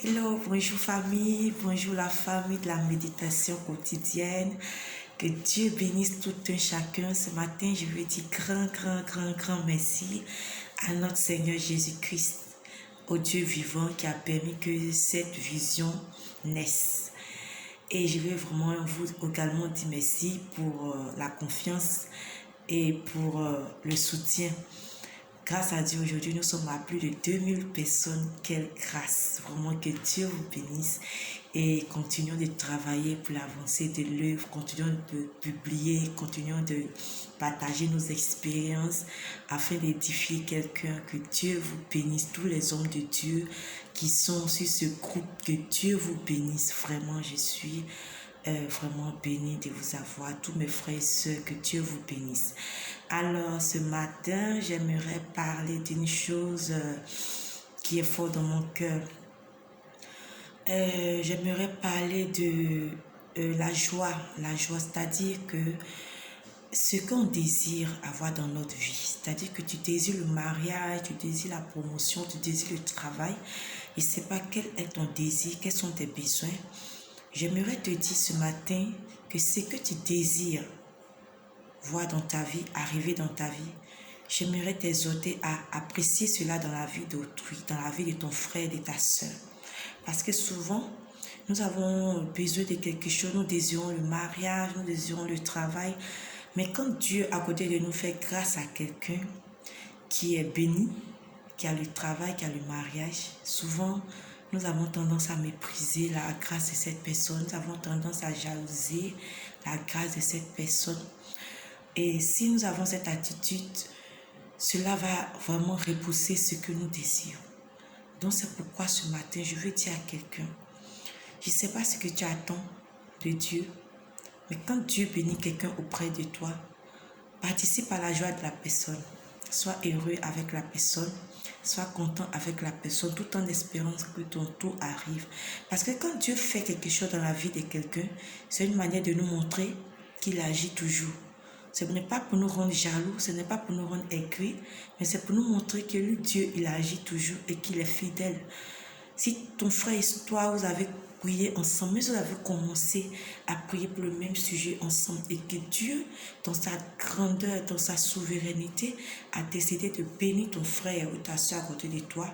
Hello, bonjour famille, bonjour la famille de la méditation quotidienne. Que Dieu bénisse tout un chacun. Ce matin, je veux dire grand merci à notre Seigneur Jésus-Christ, au Dieu vivant qui a permis que cette vision naisse. Et je veux vraiment vous également dire merci pour la confiance et pour le soutien. Grâce à Dieu, aujourd'hui, nous sommes à plus de 2000 personnes. Quelle grâce! Vraiment que Dieu vous bénisse. Et continuons de travailler pour l'avancée de l'œuvre. Continuons de publier. Continuons de partager nos expériences afin d'édifier quelqu'un. Que Dieu vous bénisse. Tous les hommes de Dieu qui sont sur ce groupe, que Dieu vous bénisse. Vraiment, je suis vraiment bénie de vous avoir. Tous mes frères et sœurs, que Dieu vous bénisse. Alors, ce matin, j'aimerais parler d'une chose qui est fort dans mon cœur. J'aimerais parler de la joie, c'est-à-dire que ce qu'on désire avoir dans notre vie, c'est-à-dire que tu désires le mariage, tu désires la promotion, tu désires le travail. Je ne sais pas quel est ton désir, quels sont tes besoins. J'aimerais te dire ce matin que ce que tu désires voir dans ta vie, arriver dans ta vie, j'aimerais t'exhorter à apprécier cela dans la vie d'autrui, dans la vie de ton frère, de ta soeur. Parce que souvent, nous avons besoin de quelque chose, nous désirons le mariage, nous désirons le travail. Mais quand Dieu, à côté de nous, fait grâce à quelqu'un qui est béni, qui a le travail, qui a le mariage, souvent, nous avons tendance à mépriser la grâce de cette personne, nous avons tendance à jalouser la grâce de cette personne. Et si nous avons cette attitude, cela va vraiment repousser ce que nous désirons. Donc c'est pourquoi ce matin, je veux dire à quelqu'un, je ne sais pas ce que tu attends de Dieu, mais quand Dieu bénit quelqu'un auprès de toi, participe à la joie de la personne. Sois heureux avec la personne, sois content avec la personne, tout en espérant que ton tour arrive. Parce que quand Dieu fait quelque chose dans la vie de quelqu'un, c'est une manière de nous montrer qu'il agit toujours. Ce n'est pas pour nous rendre jaloux, ce n'est pas pour nous rendre aigris, mais c'est pour nous montrer que lui, Dieu, il agit toujours et qu'il est fidèle. Si ton frère et toi, vous avez prié ensemble, mais vous avez commencé à prier pour le même sujet ensemble et que Dieu, dans sa grandeur, dans sa souveraineté, a décidé de bénir ton frère ou ta soeur à côté de toi,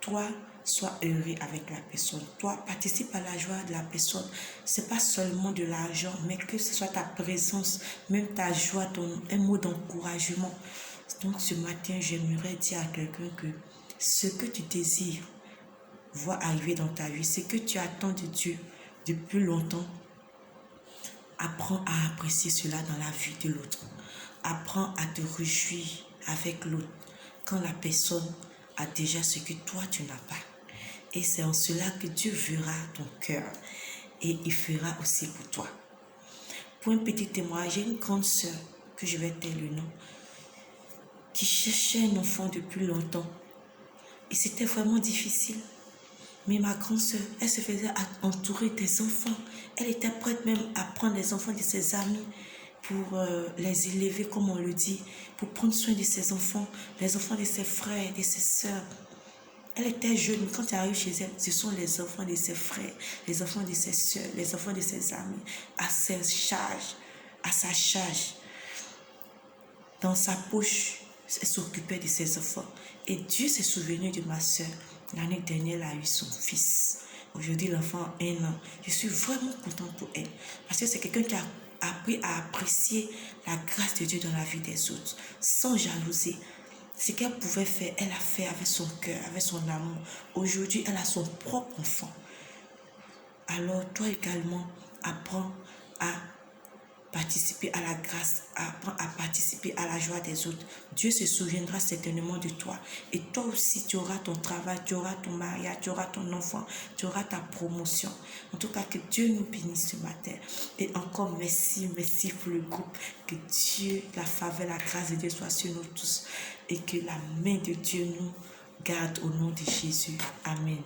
toi, sois heureux avec la personne. Toi, participe à la joie de la personne. Ce n'est pas seulement de l'argent, mais que ce soit ta présence, même ta joie, un mot d'encouragement. Donc ce matin, j'aimerais dire à quelqu'un que ce que tu désires voir arriver dans ta vie, ce que tu attends de Dieu depuis longtemps, apprends à apprécier cela dans la vie de l'autre. Apprends à te réjouir avec l'autre quand la personne a déjà ce que toi tu n'as pas. Et c'est en cela que Dieu verra ton cœur et il fera aussi pour toi. Pour un petit témoignage, j'ai une grande sœur que je vais taire le nom, qui cherchait un enfant depuis longtemps. Et c'était vraiment difficile. Mais ma grande sœur, elle se faisait entourer des enfants. Elle était prête même à prendre les enfants de ses amis pour les élever, comme on le dit, pour prendre soin de ses enfants, les enfants de ses frères, de ses sœurs. Elle était jeune, quand elle arrive chez elle, ce sont les enfants de ses frères, les enfants de ses sœurs, les enfants de ses amis, à sa charge. Dans sa poche, elle s'occupait de ses enfants. Et Dieu s'est souvenu de ma sœur. L'année dernière, elle a eu son fils. Aujourd'hui, l'enfant a 1 an. Je suis vraiment contente pour elle. Parce que c'est quelqu'un qui a appris à apprécier la grâce de Dieu dans la vie des autres, sans jalouser. Ce qu'elle pouvait faire, elle a fait avec son cœur, avec son amour. Aujourd'hui, elle a son propre enfant. Alors, toi également, apprends à participer à la grâce, apprends à participer à la joie des autres. Dieu se souviendra certainement de toi. Et toi aussi, tu auras ton travail, tu auras ton mariage, tu auras ton enfant, tu auras ta promotion. En tout cas, que Dieu nous bénisse ce matin. Et encore merci pour le groupe. Que Dieu, la faveur, la grâce de Dieu soit sur nous tous. Et que la main de Dieu nous garde au nom de Jésus. Amen.